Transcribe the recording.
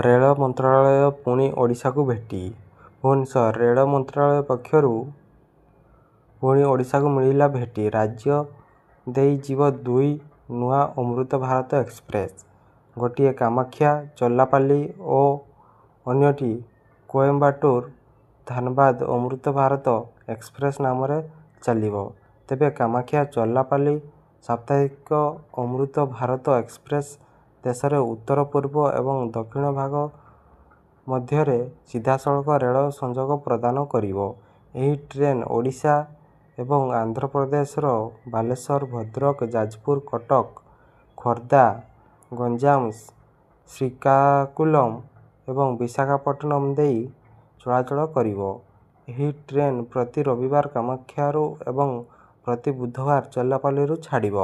ରେଳ ମନ୍ତ୍ରଣାଳୟ ପୁଣି ଓଡ଼ିଶାକୁ ଭେଟି। ଭୁବନେଶ୍ୱର ରେଳ ମନ୍ତ୍ରଣାଳୟ ପକ୍ଷରୁ ପୁଣି ଓଡ଼ିଶାକୁ ମିଳିଲା ଭେଟି। ରାଜ୍ୟ ଦେଇ ଯିବ ଦୁଇ ନୂଆ ଅମୃତ ଭାରତ ଏକ୍ସପ୍ରେସ୍। ଗୋଟିଏ କାମାକ୍ଷା ଚର୍ଲାପାଲି ଓ ଅନ୍ୟଟି କୋଏମ୍ବାଟୁର ଧାନବାଦ ଅମୃତ ଭାରତ ଏକ୍ସପ୍ରେସ୍ ନାମରେ ଚାଲିବ। ତେବେ କାମାକ୍ଷା ଚର୍ଲାପାଲି ସାପ୍ତାହିକ ଅମୃତ ଭାରତ ଏକ୍ସପ୍ରେସ୍ ଦେଶର ଉତ୍ତର ପୂର୍ବ ଏବଂ ଦକ୍ଷିଣ ଭାଗ ମଧ୍ୟରେ ସିଧାସଳଖ ରେଳ ସଂଯୋଗ ପ୍ରଦାନ କରିବ। ଏହି ଟ୍ରେନ୍ ଓଡ଼ିଶା ଏବଂ ଆନ୍ଧ୍ରପ୍ରଦେଶର ବାଲେଶ୍ୱର, ଭଦ୍ରକ, ଯାଜପୁର, କଟକ, ଖୋର୍ଦ୍ଧା, ଗଞ୍ଜାମ, ଶ୍ରୀକାକୁଲମ ଏବଂ ବିଶାଖାପଟ୍ଟନମ ଦେଇ ଚଳାଚଳ କରିବ। ଏହି ଟ୍ରେନ୍ ପ୍ରତି ରବିବାର କାମାକ୍ଷାରୁ ଏବଂ ପ୍ରତି ବୁଧବାର ଚର୍ଲାପାଲିରୁ ଛାଡ଼ିବ।